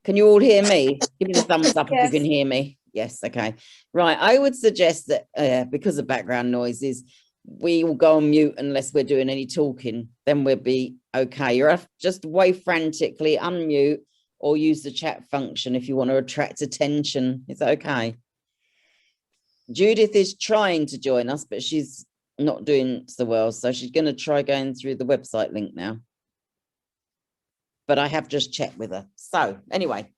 Can you all hear me? Give me the thumbs up if you Yes. can hear me. Yes, okay. Right, I would suggest that because of background noises, we will go on mute unless we're doing any talking. Then we'll be okay. You're just wave frantically, unmute, or use the chat function if you want to attract attention. Is that okay? Judith is trying to join us, but she's not doing so well. So she's going to try going through the website link now. But I have just checked with her. So anyway,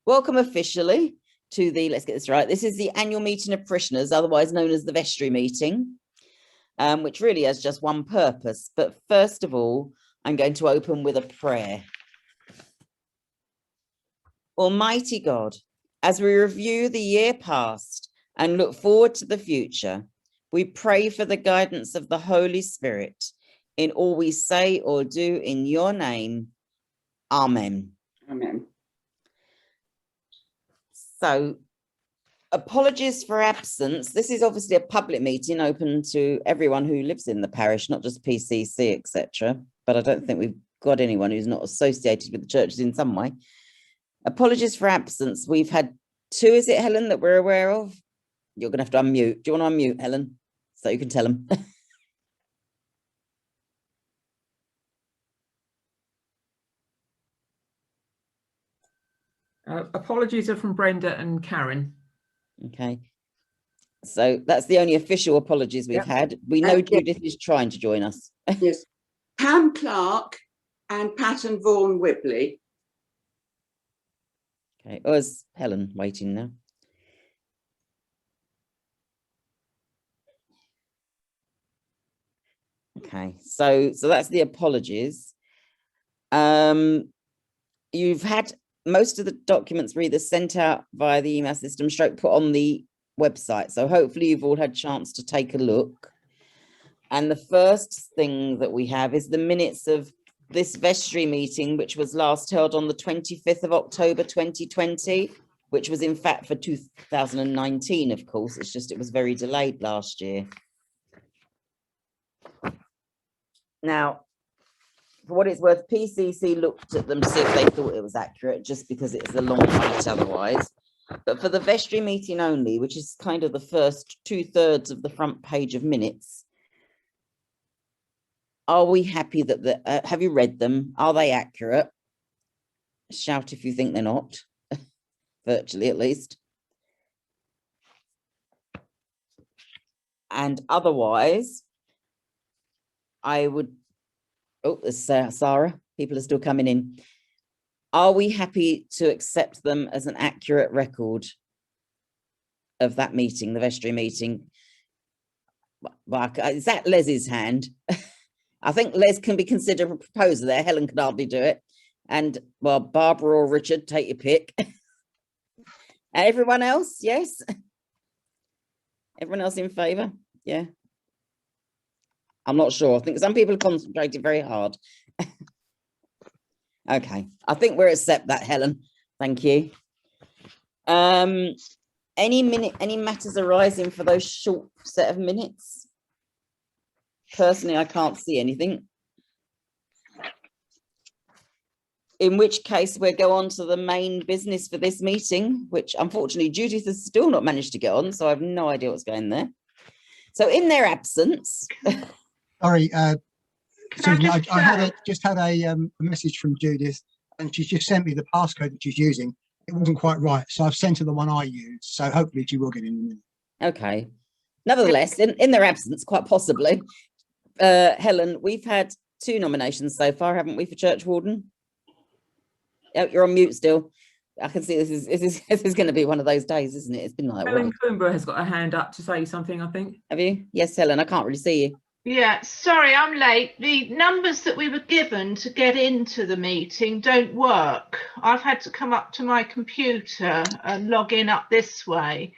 welcome officially to the, let's get this right, this is the annual meeting of parishioners, otherwise known as the vestry meeting, which really has just one purpose. But first of all, I'm going to open with a prayer. Almighty God, as we review the year past and look forward to the future, we pray for the guidance of the Holy Spirit in all we say or do in your name. Amen. Amen. So, apologies for absence. This is obviously a public meeting open to everyone who lives in the parish, not just PCC, etc. But I don't think we've got anyone who's not associated with the churches in some way. Apologies for absence. We've had 2, is it, Helen, that we're aware of? You're going to have to unmute. Do you want to unmute, Helen, so you can tell them? Apologies are from Brenda and Karen. Okay. So that's the only official apologies we've had. We know Judith is trying to join us. Yes. Pam Clark and Patton Vaughan Whibley. Okay. Oh, is Helen waiting now? Okay. So that's the apologies. You've had most of the documents were either sent out via the email system, stroke put on the website. So hopefully you've all had a chance to take a look. And the first thing that we have is the minutes of this vestry meeting, which was last held on the 25th of October, 2020, which was in fact for 2019, of course. It's just, it was very delayed last year. Now, for what it's worth, PCC looked at them to see if they thought it was accurate, just because it's a long wait otherwise. But for the vestry meeting only, which is kind of the first 2/3 of the front page of minutes, are we happy that have you read them? Are they accurate? Shout if you think they're not, virtually at least. And otherwise, I would, oh, there's Sarah, people are still coming in. Are we happy to accept them as an accurate record of that meeting, the vestry meeting? Is that Les's hand? I think Les can be considered a proposer there. Helen can hardly do it. And, well, Barbara or Richard, take your pick. Everyone else, yes? Everyone else in favour? Yeah. I'm not sure. I think some people concentrated very hard. Okay, I think we'll accept that, Helen. Thank you. Any matters arising for those short set of minutes? Personally, I can't see anything. In which case, we'll go on to the main business for this meeting, which unfortunately Judith has still not managed to get on, so I have no idea what's going there. So in their absence... Sorry, Susan, I just had a message from Judith, and she's just sent me the passcode that she's using. It wasn't quite right, so I've sent her the one I used, so hopefully she will get in a minute. Okay. Nevertheless, in their absence, quite possibly, Helen, we've had 2 nominations so far, haven't we, for Church Warden? Oh, you're on mute still. I can see this is going to be one of those days, isn't it? It's been like Helen Coomber has got a hand up to say something, I think. Have you? Yes, Helen, I can't really see you. Yeah, sorry, I'm late. The numbers that we were given to get into the meeting don't work. I've had to come up to my computer and log in up this way.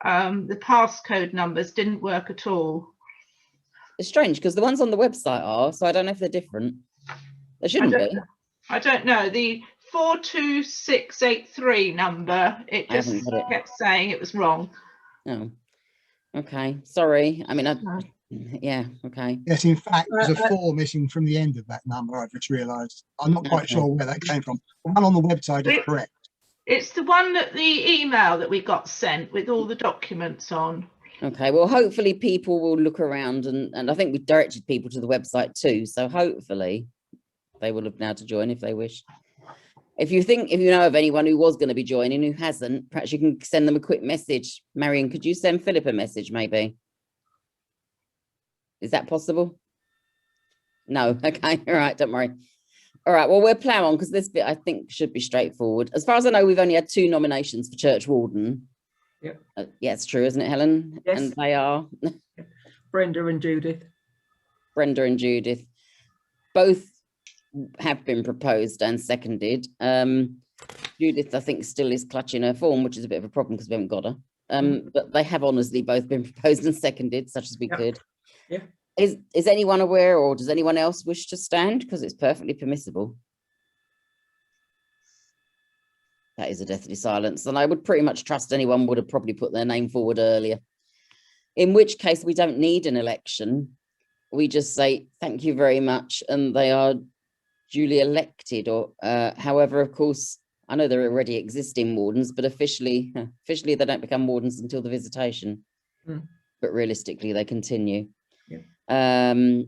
The passcode numbers didn't work at all. It's strange because the ones on the website are, so I don't know if they're different. They shouldn't be. I don't know. The 42683 number, it just kept saying it was wrong. Oh, okay. Sorry. I mean, yeah, okay. Yes, in fact, there's a 4 missing from the end of that number, I've just realised. I'm not quite sure where that came from. The one on the website is correct. It's the one that the email that we got sent with all the documents on. Okay, well, hopefully people will look around, and I think we directed people to the website too. So hopefully they will have now to join if they wish. If you know of anyone who was going to be joining who hasn't, perhaps you can send them a quick message. Marion, could you send Philip a message maybe? Is that possible? No. Okay. All right. Don't worry. All right. Well, we'll plow on because this bit I think should be straightforward. As far as I know, we've only had 2 nominations for church warden. Yep. Yeah, it's true, isn't it, Helen? Yes. And they are Brenda and Judith. Brenda and Judith. Both have been proposed and seconded. Judith, I think, still is clutching her form, which is a bit of a problem because we haven't got her. But they have honestly both been proposed and seconded, such as we could. Yeah. Is anyone aware, or does anyone else wish to stand? Because it's perfectly permissible. That is a deathly silence, and I would pretty much trust anyone would have probably put their name forward earlier. In which case, we don't need an election. We just say thank you very much, and they are duly elected. Or, however, of course, I know there are already existing wardens, but officially they don't become wardens until the visitation. But realistically, they continue. Yeah. And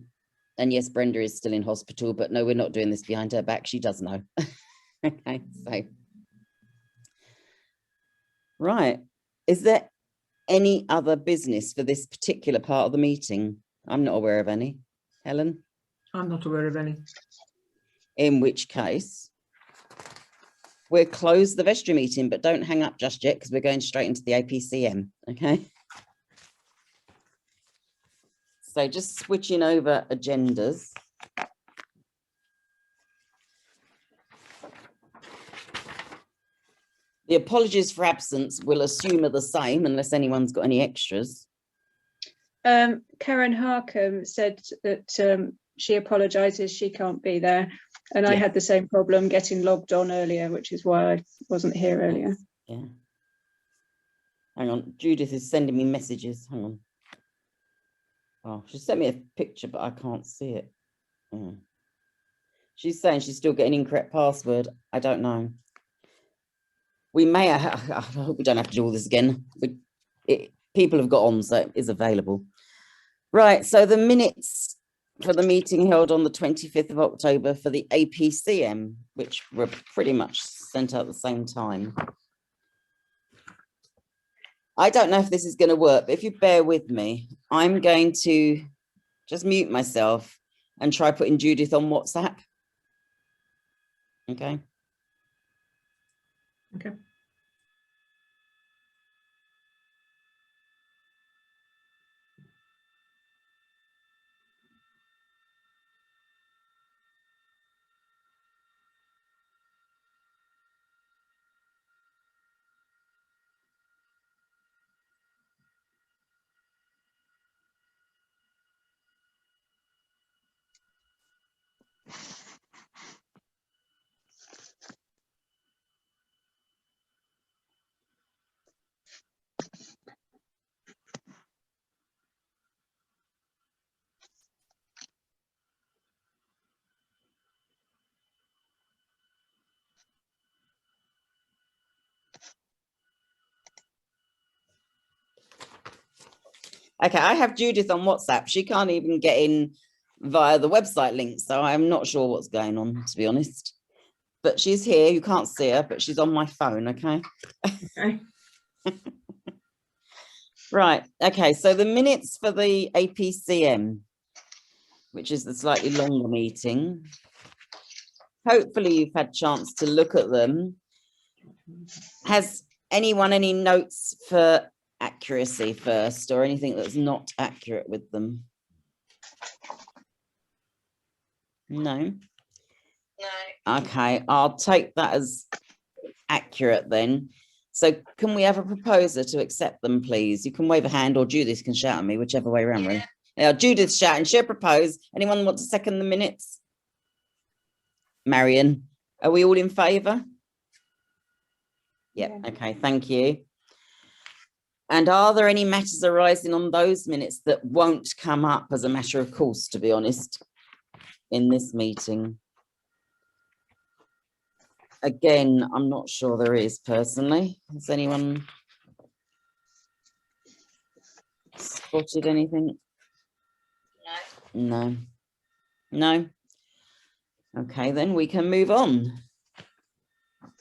yes, Brenda is still in hospital, but no, we're not doing this behind her back. She does know. Okay, so. Right. Is there any other business for this particular part of the meeting? I'm not aware of any. Helen? I'm not aware of any. In which case, we'll close the vestry meeting, but don't hang up just yet because we're going straight into the APCM. Okay. So just switching over agendas. The apologies for absence we'll assume are the same unless anyone's got any extras. Karen Harkham said that she apologises she can't be there, and I had the same problem getting logged on earlier, which is why I wasn't here earlier. Yeah. Hang on, Judith is sending me messages. Hang on. Oh, she sent me a picture, but I can't see it. She's saying she's still getting incorrect password. I don't know. We may, I hope we don't have to do all this again. People have got on, so it is available. Right, so the minutes for the meeting held on the 25th of October for the APCM, which were pretty much sent out at the same time. I don't know if this is going to work, but if you bear with me, I'm going to just mute myself and try putting Judith on WhatsApp. Okay. Okay. Okay, I have Judith on WhatsApp. She can't even get in via the website link, so I'm not sure what's going on, to be honest. But she's here. You can't see her, but she's on my phone, okay? Okay. Right, okay, so the minutes for the APCM, which is the slightly longer meeting. Hopefully you've had a chance to look at them. Has anyone any notes for accuracy first, or anything that's not accurate with them? No? No. Okay, I'll take that as accurate then. So can we have a proposer to accept them, please? You can wave a hand, or Judith can shout at me, whichever way around. Really. Yeah, Judith's shouting. She'll propose. Anyone want to second the minutes? Marion, are we all in favour? Yep. Yeah. Okay, thank you. And are there any matters arising on those minutes that won't come up as a matter of course, to be honest, in this meeting? Again, I'm not sure there is personally. Has anyone spotted anything? No. No. Okay, then we can move on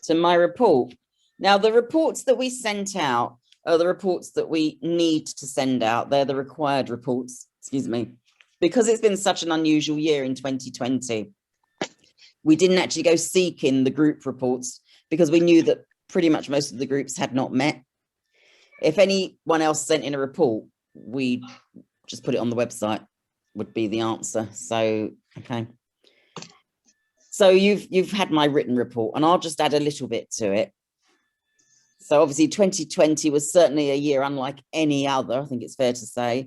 to my report. Now, the reports that we sent out are the reports that we need to send out. They're the required reports, excuse me, because it's been such an unusual year in 2020. We didn't actually go seeking the group reports because we knew that pretty much most of the groups had not met. If anyone else sent in a report, we just put it on the website would be the answer. So, okay. So you've had my written report and I'll just add a little bit to it. So obviously 2020 was certainly a year unlike any other, I think it's fair to say.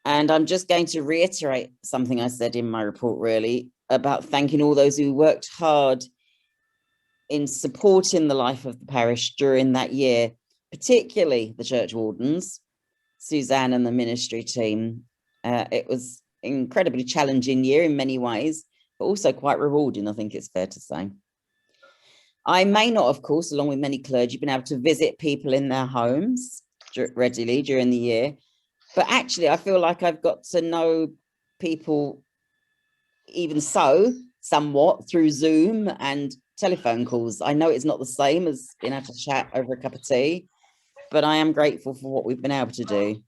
And I'm just going to reiterate something I said in my report really about thanking all those who worked hard in supporting the life of the parish during that year, particularly the church wardens, Suzanne and the ministry team. It was an incredibly challenging year in many ways, but also quite rewarding, I think it's fair to say. I may not, of course, along with many clergy, been able to visit people in their homes regularly during the year, but actually I feel like I've got to know people even so somewhat through Zoom and telephone calls. I know it's not the same as being able to chat over a cup of tea, but I am grateful for what we've been able to do.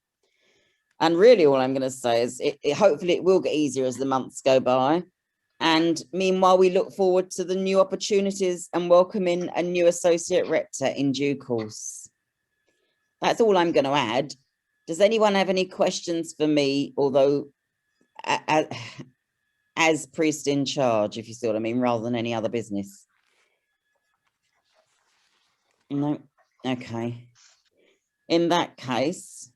And really all I'm going to say is hopefully it will get easier as the months go by. And meanwhile, we look forward to the new opportunities and welcoming a new associate rector in due course. That's all I'm going to add. Does anyone have any questions for me, although as priest in charge, if you see what I mean, rather than any other business? No? Okay. In that case,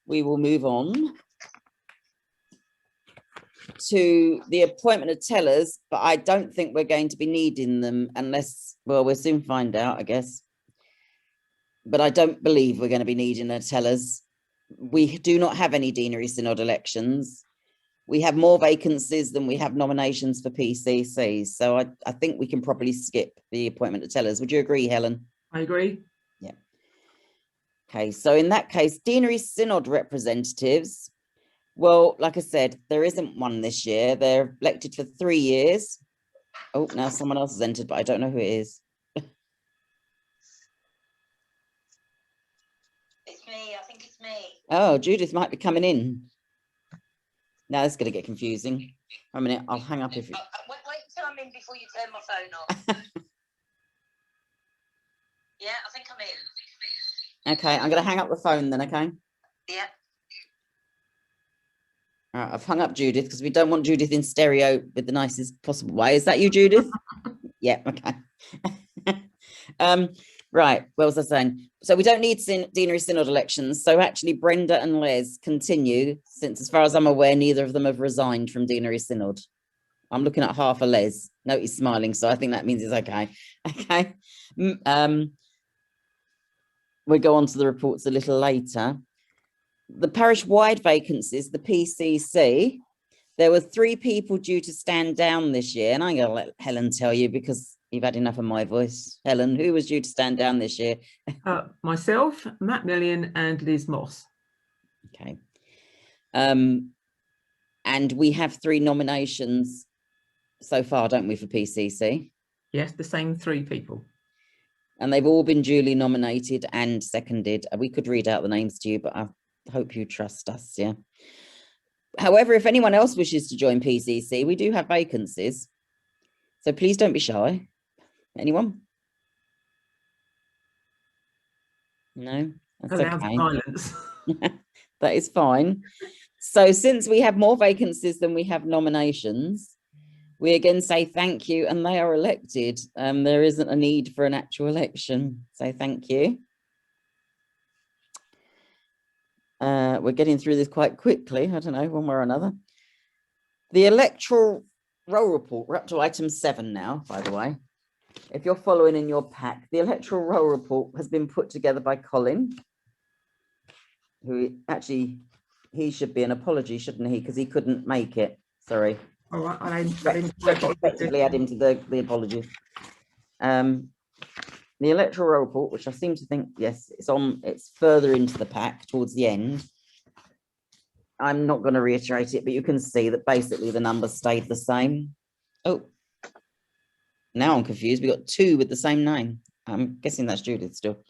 we will move on to the appointment of tellers, but I don't think we're going to be needing them unless, well, we'll soon find out, I guess. But I don't believe we're going to be needing the tellers. We do not have any deanery synod elections. We have more vacancies than we have nominations for PCCs. So I think we can probably skip the appointment of tellers. Would you agree, Helen? I agree. Yeah. Okay, so in that case, deanery synod representatives, well, like I said, there isn't one this year. They're elected for 3 years. Oh, now someone else has entered, but I don't know who it is. It's me, I think it's me. Oh, Judith might be coming in. Now it's going to get confusing. A minute, I'll hang up if you... Wait until I'm in before you turn my phone off. Yeah, I think I'm in. Okay, I'm going to hang up the phone then, okay? Yeah. All right, I've hung up Judith because we don't want Judith in stereo with the nicest possible way. Is that you, Judith? Yeah, okay. Right, what was I saying? So we don't need deanery synod elections. So actually Brenda and Les continue, since as far as I'm aware, neither of them have resigned from deanery synod. I'm looking at half a Les. No, he's smiling, so I think that means it's okay. Okay. We'll go on to the reports a little later. The parish-wide vacancies, the PCC, there were 3 people due to stand down this year, and I'm going to let Helen tell you because you've had enough of my voice. Helen, who was due to stand down this year? Myself, Matt Million and Liz Moss. Okay. And we have 3 nominations so far, don't we, for PCC? Yes, the same 3 people. And they've all been duly nominated and seconded. We could read out the names to you, but I hope you trust us, yeah. However, if anyone else wishes to join PCC, we do have vacancies. So please don't be shy. Anyone? No? That's Allowed okay. silence. That is fine. So since we have more vacancies than we have nominations, we again say thank you and they are elected. There isn't a need for an actual election. So thank you. We're getting through this quite quickly. I don't know, one way or another. The electoral roll report, we're up to item 7 now, by the way. If you're following in your pack, the electoral roll report has been put together by Colin, who actually, he should be an apology, shouldn't he? Because he couldn't make it. Sorry. All right, I Effectively add him to the apology. The electoral roll report, which I seem to think, yes, it's further into the pack towards the end. I'm not going to reiterate it, but you can see that basically the numbers stayed the same. Oh, now I'm confused. We got 2 with the same name. I'm guessing that's Judith still.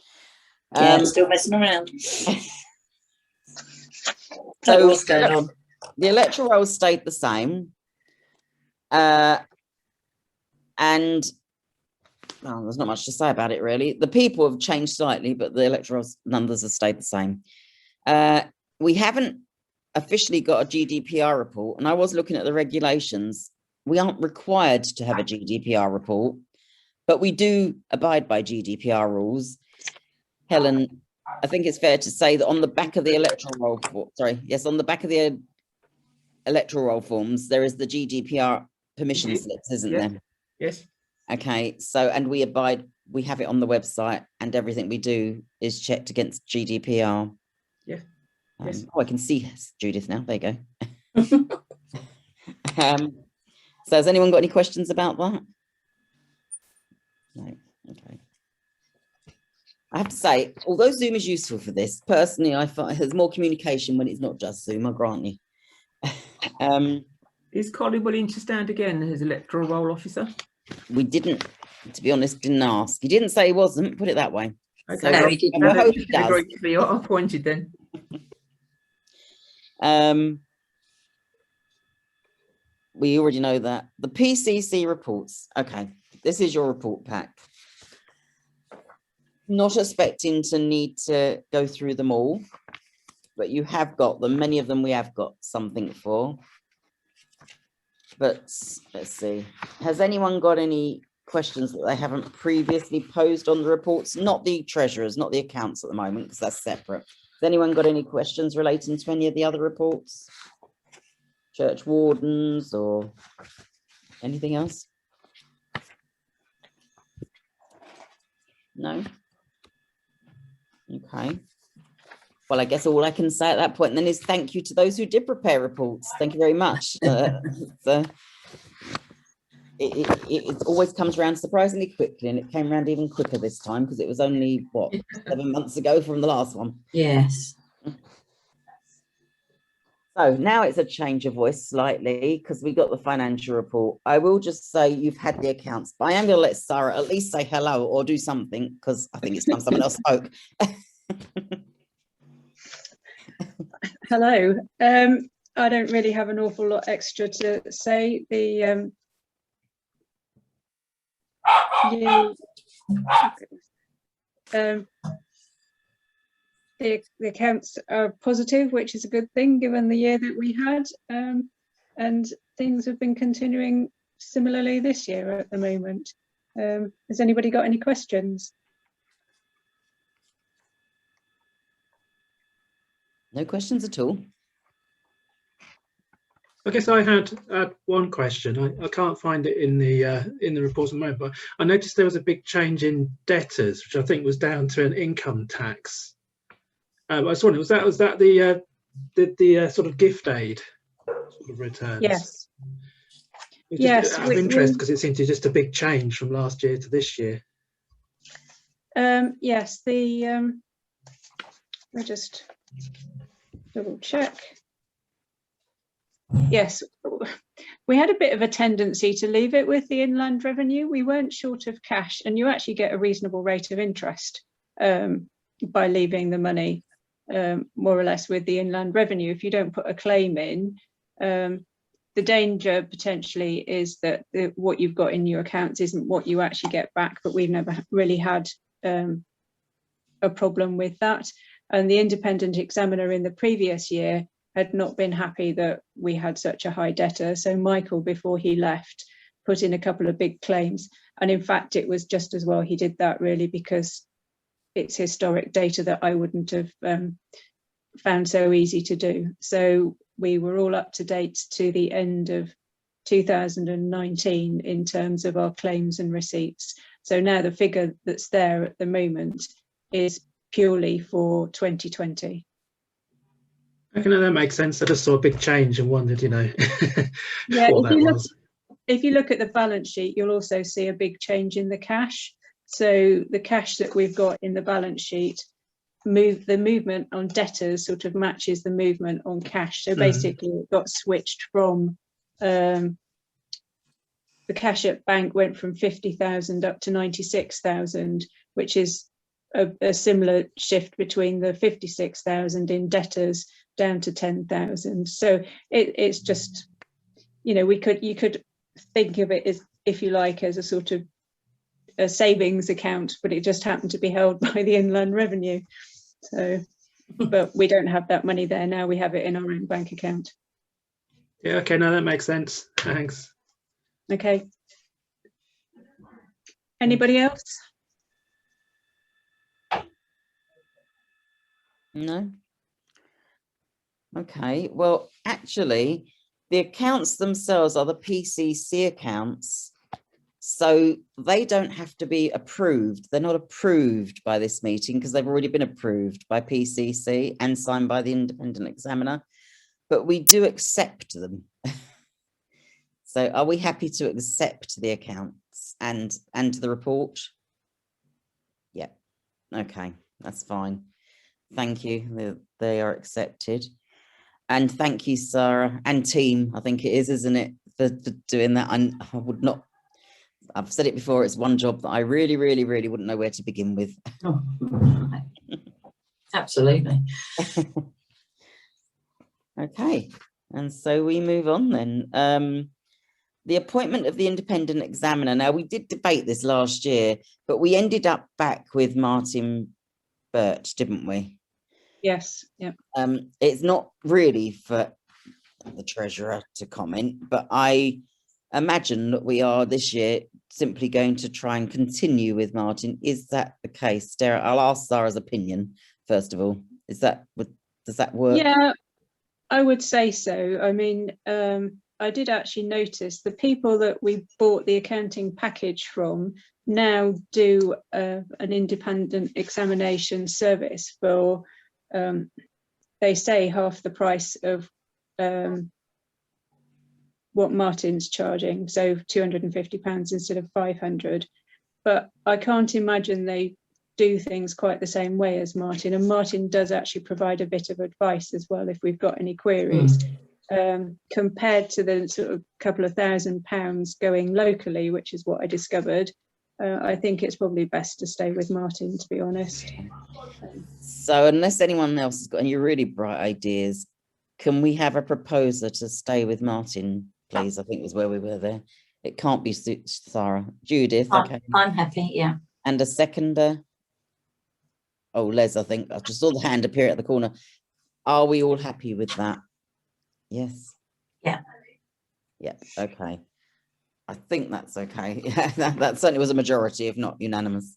Yeah, still messing around. So What's going on? The electoral roll stayed the same. And well, there's not much to say about it, really. The people have changed slightly, but the electoral numbers have stayed the same. We haven't officially got a GDPR report, and I was looking at the regulations. We aren't required to have a GDPR report, but we do abide by GDPR rules. Helen, I think it's fair to say that on the back of the electoral roll, on the back of the electoral roll forms, there is the GDPR permission slips, isn't there? Yes. Okay, so, and we have it on the website, and everything we do is checked against GDPR. Yeah. Yes. Oh, I can see Judith now. There you go. So has anyone got any questions about that? No. Okay. I have to say, although Zoom is useful for this, personally, I find there's more communication when it's not just Zoom, I grant you. Is Colin willing to stand again as electoral roll officer? We didn't, to be honest, didn't ask. He didn't say he wasn't, put it that way. Okay, So no, he didn't. I hope he does. You're appointed then. We already know that. The PCC reports. Okay, this is your report pack. Not expecting to need to go through them all, but you have got them. Many of them we have got something for. But let's see. Has anyone got any questions that they haven't previously posed on the reports? Not the treasurers, not the accounts at the moment, because that's separate. Has anyone got any questions relating to any of the other reports? Church wardens or anything else? No? Okay. Well, I guess all I can say at that point then is thank you to those who did prepare reports. Thank you very much. It always comes around surprisingly quickly, and it came around even quicker this time because it was only, what, 7 months ago from the last one. Yes. So now it's a change of voice slightly because we got the financial report. I will just say you've had the accounts, but I am going to let Sarah at least say hello or do something because I think it's time someone else spoke. Hello. I don't really have an awful lot extra to say. The accounts are positive, which is a good thing given the year that we had, and things have been continuing similarly this year at the moment. Has anybody got any questions? No questions at all. I guess I had one question. I can't find it in the report at the moment, but I noticed there was a big change in debtors, which I think was down to an income tax. I was wondering, was that the sort of gift aid sort of returns? Yes. Yes. Out of interest, because it seemed to be just a big change from last year to this year. Yes. I'll just double check. Yes, we had a bit of a tendency to leave it with the inland revenue. We weren't short of cash, and you actually get a reasonable rate of interest by leaving the money more or less with the inland revenue. If you don't put a claim in, the danger potentially is that what you've got in your accounts isn't what you actually get back, but we've never really had a problem with that. And the independent examiner in the previous year had not been happy that we had such a high debtor. So Michael, before he left, put in a couple of big claims. And in fact, it was just as well he did that, really, because it's historic data that I wouldn't have found so easy to do. So we were all up to date to the end of 2019 in terms of our claims and receipts. So now the figure that's there at the moment is purely for 2020. Okay, no, that makes sense. I just saw a big change and wondered, Yeah, if you look at the balance sheet, you'll also see a big change in the cash. So the cash that we've got in the balance sheet, the movement on debtors sort of matches the movement on cash. So basically it got switched from the cash at bank went from 50,000 up to 96,000, which is a similar shift between the 56,000 in debtors down to 10,000. So it's just, you know, you could think of it as, if you like, as a sort of a savings account, but it just happened to be held by the Inland Revenue. So, but we don't have that money there now. We have it in our own bank account. Yeah, okay, no, that makes sense. Thanks. Okay. Anybody else? No. Okay, well, actually, the accounts themselves are the PCC accounts, so they don't have to be approved. They're not approved by this meeting because they've already been approved by PCC and signed by the independent examiner, but we do accept them. So are we happy to accept the accounts and the report? Yeah, okay, that's fine. Thank you, they are accepted. And thank you, Sarah, and team, I think it is, isn't it, for doing that. I would not, I've said it before, it's one job that I really, really, really wouldn't know where to begin with. Oh, absolutely. Okay, and so we move on then. The appointment of the independent examiner. Now, we did debate this last year, but we ended up back with Martin Burt, didn't we? Yes, yeah. It's not really for the treasurer to comment, but I imagine that we are this year simply going to try and continue with Martin. Is that the case? Sarah, I'll ask Sarah's opinion first of all. Does that work? Yeah, I would say so. I mean, I did actually notice the people that we bought the accounting package from now do an independent examination service for, they say, half the price of what Martin's charging, so £250 instead of 500. But I can't imagine they do things quite the same way as Martin, and Martin does actually provide a bit of advice as well if we've got any queries. Compared to the sort of couple of £1,000 going locally, which is what I discovered, I think it's probably best to stay with Martin, to be honest. So unless anyone else has got any really bright ideas, can we have a proposer to stay with Martin, please? I think was where we were there. It can't be Sarah. Judith, okay. I'm happy, yeah. And a seconder? Oh, Les, I think. I just saw the hand appear at the corner. Are we all happy with that? Yes. Yeah. Yeah, okay. I think that's okay. Yeah, that certainly was a majority, if not unanimous.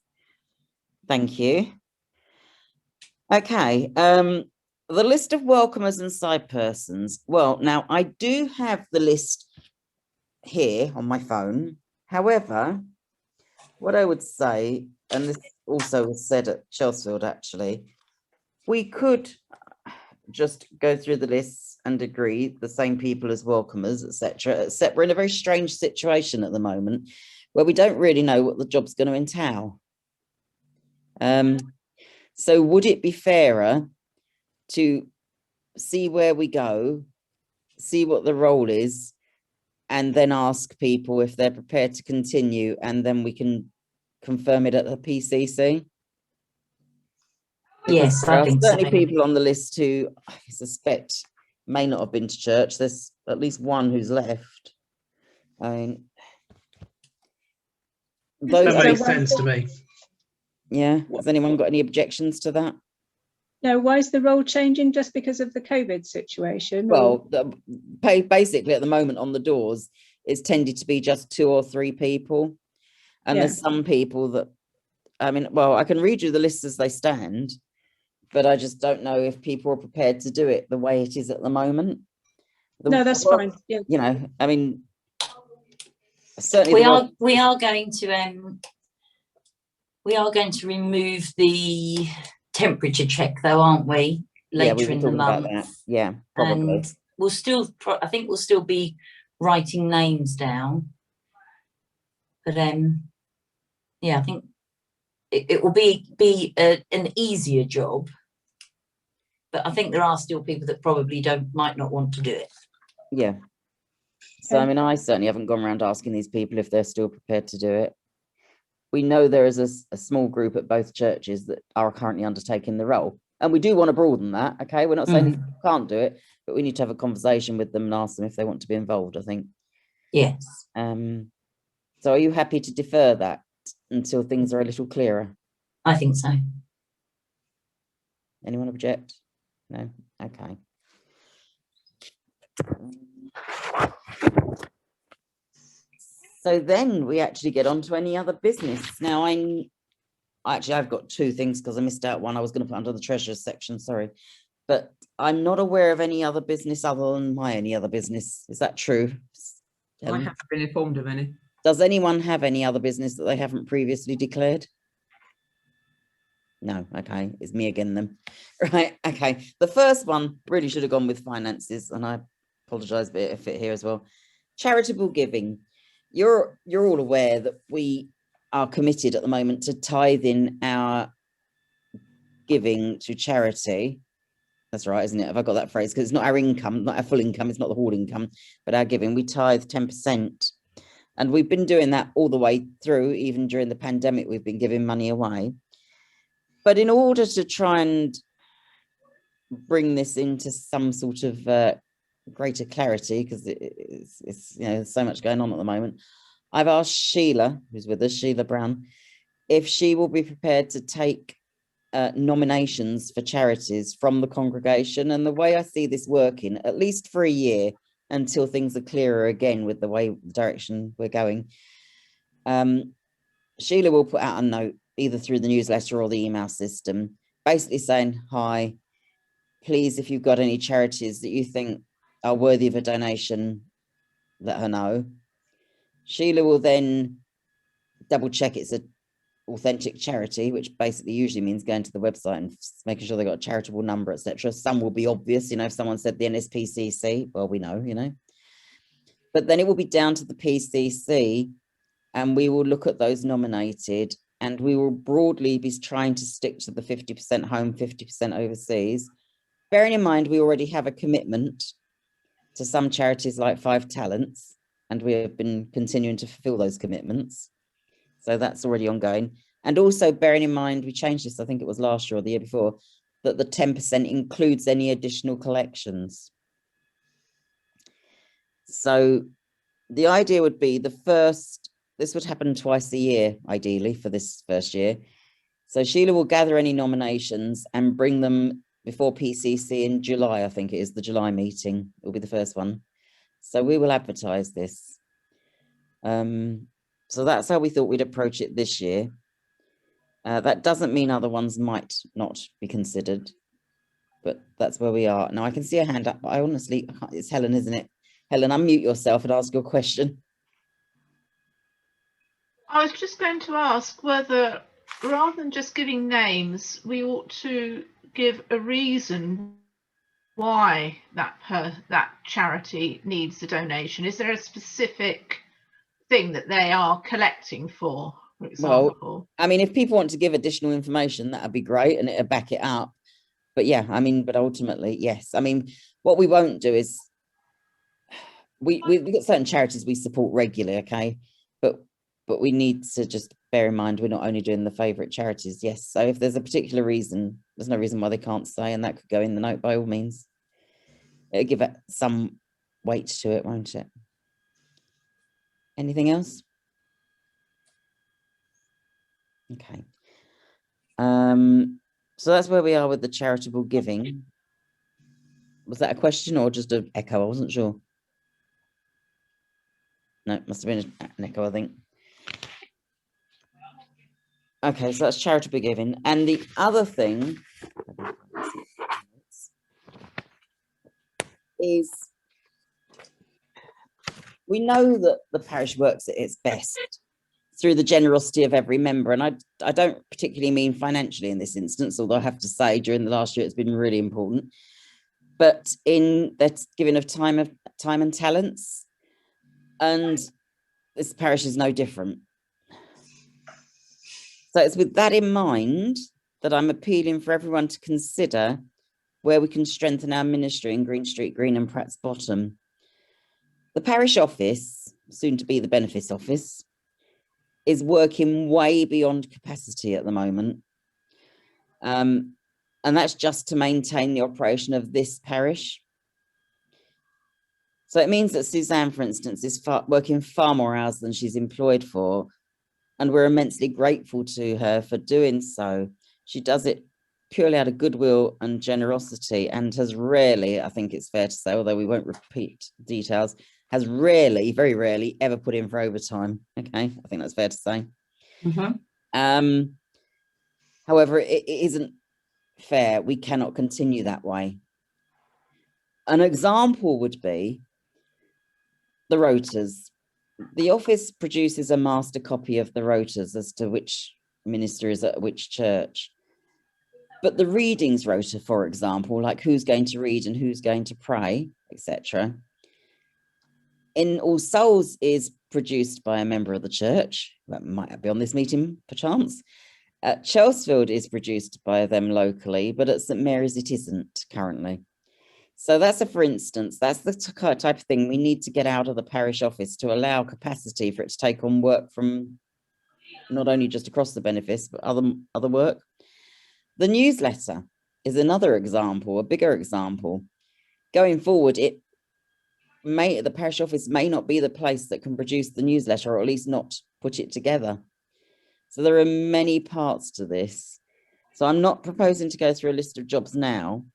Thank you. Okay. The list of welcomers and side persons. Well, now I do have the list here on my phone. However, what I would say, and this also was said at Chelsfield actually, we could just go through the lists and agree the same people as welcomers, etc. Except we're in a very strange situation at the moment where we don't really know what the job's going to entail. So would it be fairer to see where we go, see what the role is, and then ask people if they're prepared to continue, and then we can confirm it at the PCC? Yes, I think certainly so. People on the list who I suspect may not have been to church. There's at least one who's left. I mean, that makes sense to me. Yeah. Has anyone got any objections to that? No, why is the role changing? Just because of the COVID situation? Well, basically at the moment on the doors, it's tended to be just 2 or 3 people. And there's some people that, I mean, well, I can read you the list as they stand, but I just don't know if people are prepared to do it the way it is at the moment. No, that's fine. Yeah. You know, I mean, certainly we are going to remove the temperature check, though, aren't we? Later in the month. Yeah, probably. And we'll still, I think we'll still be writing names down. But yeah, I think it will be an easier job. But I think there are still people that probably might not want to do it. Yeah. So, I mean, I certainly haven't gone around asking these people if they're still prepared to do it. We know there is a small group at both churches that are currently undertaking the role. And we do want to broaden that, okay? We're not saying you can't do it, but we need to have a conversation with them and ask them if they want to be involved, I think. Yes. So are you happy to defer that until things are a little clearer? I think so. Anyone object? No? Okay. So then we actually get on to any other business. Now, I've got two things because I missed out one I was going to put under the treasurer's section, sorry. But I'm not aware of any other business other than my any other business. Is that true? I haven't been informed of any. Does anyone have any other business that they haven't previously declared? No, okay, it's me again then. Right, okay. The first one really should have gone with finances, and I apologise if it here as well. Charitable giving. You're all aware that we are committed at the moment to tithing our giving to charity. That's right, isn't it? Have I got that phrase? Because it's not our income, not our full income, it's not the whole income, but our giving. We tithe 10%. And we've been doing that all the way through, even during the pandemic, we've been giving money away. But in order to try and bring this into some sort of greater clarity, because it's there's so much going on at the moment, I've asked Sheila, who's with us, Sheila Brown, if she will be prepared to take nominations for charities from the congregation. And the way I see this working, at least for a year, until things are clearer again with the direction we're going, Sheila will put out a note either through the newsletter or the email system, basically saying, hi, please, if you've got any charities that you think are worthy of a donation, let her know. Sheila will then double check it's an authentic charity, which basically usually means going to the website and making sure they've got a charitable number, etc. Some will be obvious, if someone said the NSPCC, well, we know, But then it will be down to the PCC, and we will look at those nominated, and we will broadly be trying to stick to the 50% home, 50% overseas. Bearing in mind, we already have a commitment to some charities like Five Talents, and we have been continuing to fulfill those commitments. So that's already ongoing. And also bearing in mind, we changed this, I think it was last year or the year before, that the 10% includes any additional collections. So the idea would be this would happen twice a year, ideally, for this first year. So Sheila will gather any nominations and bring them before PCC in July, I think it is, the July meeting. It will be the first one. So we will advertise this. So that's how we thought we'd approach it this year. That doesn't mean other ones might not be considered, but that's where we are. Now I can see a hand up, but I honestly, it's Helen, isn't it? Helen, unmute yourself and ask your question. I was just going to ask whether, rather than just giving names, we ought to give a reason why that charity needs the donation. Is there a specific thing that they are collecting for example? Well, I mean, if people want to give additional information, that'd be great, and it'll back it up. But yeah, I mean, but ultimately, yes. I mean, what we won't do is we've got certain charities we support regularly, okay, but we need to just bear in mind we're not only doing the favourite charities. Yes, so if there's a particular reason, there's no reason why they can't say, and that could go in the note by all means. It'll give it some weight to it, won't it? Anything else? Okay. So that's where we are with the charitable giving. Was that a question or just an echo? I wasn't sure. No, it must have been an echo, I think. Okay, so that's charitable giving. And the other thing is we know that the parish works at its best through the generosity of every member. And I don't particularly mean financially in this instance, although I have to say during the last year it's been really important. But in that giving of time and talents, and this parish is no different. So it's with that in mind that I'm appealing for everyone to consider where we can strengthen our ministry in Green Street Green and Pratt's Bottom. The parish office, soon to be the benefice office, is working way beyond capacity at the moment. And that's just to maintain the operation of this parish. So it means that Suzanne, for instance, is working far more hours than she's employed for. And we're immensely grateful to her for doing so. She does it purely out of goodwill and generosity, and has rarely, I think it's fair to say, although we won't repeat details, has rarely, very rarely, ever put in for overtime. Okay, I think that's fair to say. However, it isn't fair. We cannot continue that way. An example would be the rotas. The office produces a master copy of the rotas as to which minister is at which church. But the readings rota, for example, like who's going to read and who's going to pray, etc., in All Souls is produced by a member of the church. That might be on this meeting, perchance. At Chelsfield is produced by them locally, but at St Mary's it isn't currently. So that's a, for instance, that's the type of thing we need to get out of the parish office to allow capacity for it to take on work from not only just across the benefice, but other work. The newsletter is another example, a bigger example. Going forward, the parish office may not be the place that can produce the newsletter, or at least not put it together. So there are many parts to this. So I'm not proposing to go through a list of jobs now,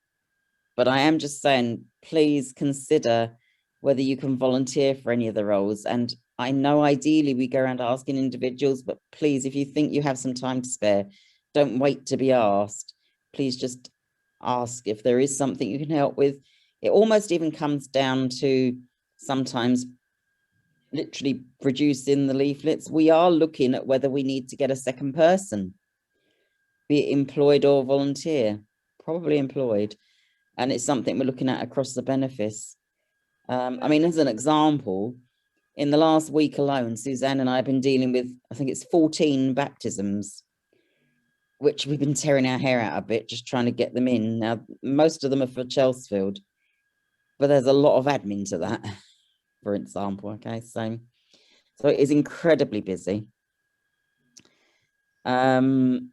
but I am just saying, please consider whether you can volunteer for any of the roles. And I know ideally we go around asking individuals, but please, if you think you have some time to spare, don't wait to be asked. Please just ask if there is something you can help with. It almost even comes down to sometimes literally producing the leaflets. We are looking at whether we need to get a second person, be it employed or volunteer, probably employed. And it's something we're looking at across the benefice. I mean, as an example, in the last week alone, Suzanne and I have been dealing with, I think it's 14 baptisms, which we've been tearing our hair out a bit, just trying to get them in. Now, most of them are for Chelsfield, but there's a lot of admin to that, for example, okay? So it is incredibly busy. And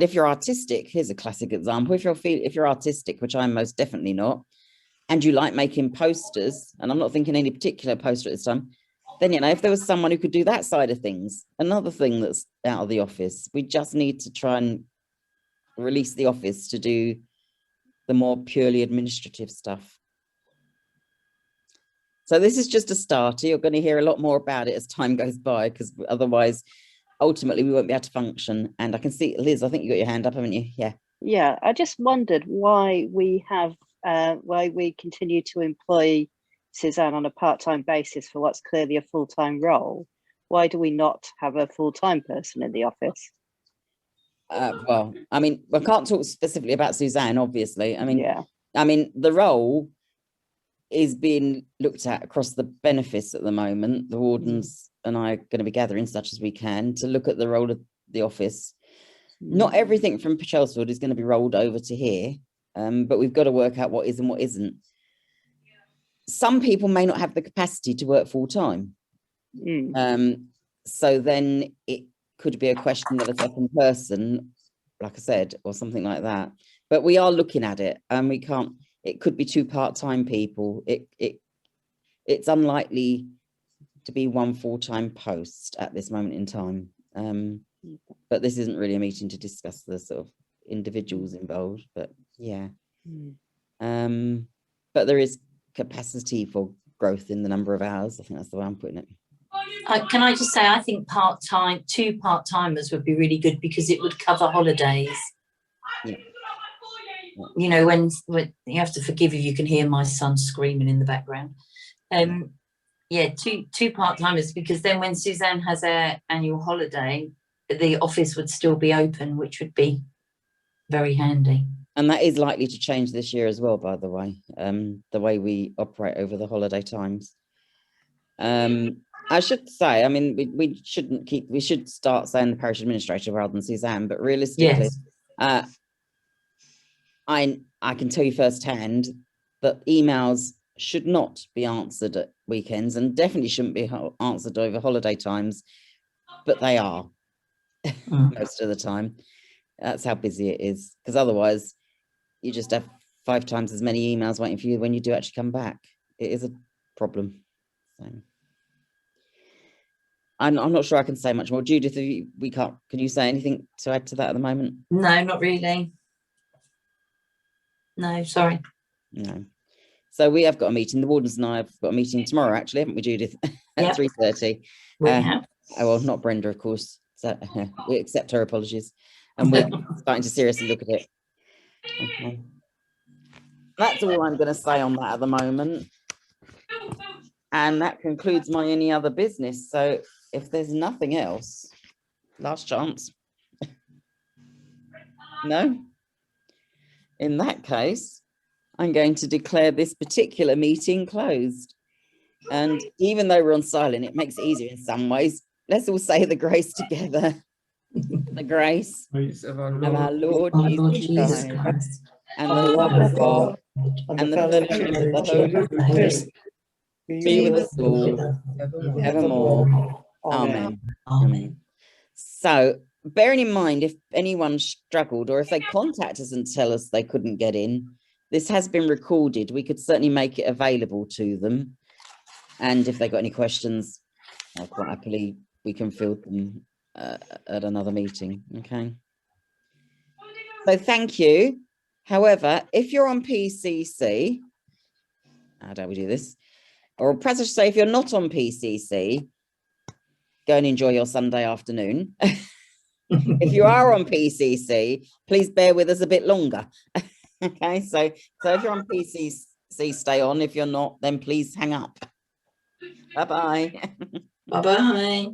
if you're artistic, here's a classic example. If you're artistic, which I'm most definitely not, and you like making posters, and I'm not thinking any particular poster at this time, then, you know, if there was someone who could do that side of things, another thing that's out of the office, we just need to try and release the office to do the more purely administrative stuff. So this is just a starter. You're going to hear a lot more about it as time goes by, because otherwise, ultimately, we won't be able to function. And I can see, Liz, I think you got your hand up, haven't you? Yeah. Yeah, I just wondered why we continue to employ Suzanne on a part-time basis for what's clearly a full-time role. Why do we not have a full-time person in the office? Well, I mean, I can't talk specifically about Suzanne, obviously. I mean, Yeah. I mean, the role is being looked at across the benefice at the moment. The wardens and I are going to be gathering such as we can to look at the role of the office. Not everything from Chelsfield is going to be rolled over to here, but we've got to work out what is and what isn't. Some people may not have the capacity to work full time. So then it could be a question of a second person, like I said, or something like that. But we are looking at it, and we can't, it could be 2 part-time people. It's unlikely to be 1 full-time post at this moment in time. But this isn't really a meeting to discuss the sort of individuals involved, but yeah. But there is capacity for growth in the number of hours. I think that's the way I'm putting it. Can I just say, I think part-time, 2 part-timers would be really good, because it would cover holidays. Yeah. You know, when you have to forgive if you can hear my son screaming in the background. Yeah, two part-timers, because then when Suzanne has her annual holiday, the office would still be open, which would be very handy. And that is likely to change this year as well, by the way we operate over the holiday times. I should say, I mean, we should start saying the parish administrator rather than Suzanne, but realistically, Yes. I can tell you firsthand that emails should not be answered at weekends and definitely shouldn't be answered over holiday times, but they are most of the time. That's how busy it is, because otherwise you just have 5 times as many emails waiting for you when you do actually come back. It is a problem. So I'm not sure I can say much more. Judith, can you say anything to add to that at the moment? No, not really. No, sorry. No. So we have got a meeting. The wardens and I have got a meeting tomorrow, actually, haven't we, Judith? At 3:30. We have. Oh, well, not Brenda, of course. So we accept her apologies, and we're starting to seriously look at it. Okay. That's all I'm going to say on that at the moment. And that concludes my any other business. So if there's nothing else, last chance. No? In that case, I'm going to declare this particular meeting closed. And even though we're on silent, it makes it easier in some ways. Let's all say the grace together. The grace Of our of our Lord Our Lord Jesus Jesus Christ, Christ, and the love of God, and the fellowship of the Holy Spirit be with us all evermore. Amen. Amen. So, bearing in mind, if anyone struggled or if they contact us and tell us they couldn't get in, this has been recorded. We could certainly make it available to them. And if they got any questions, quite happily, we can field them at another meeting. Okay. So thank you. However, if you're on PCC, how do we do this? Or perhaps I should say, if you're not on PCC, go and enjoy your Sunday afternoon. If you are on PCC, please bear with us a bit longer. Okay, so if you're on PCC, stay on. If you're not, then please hang up. Bye-bye. Bye-bye.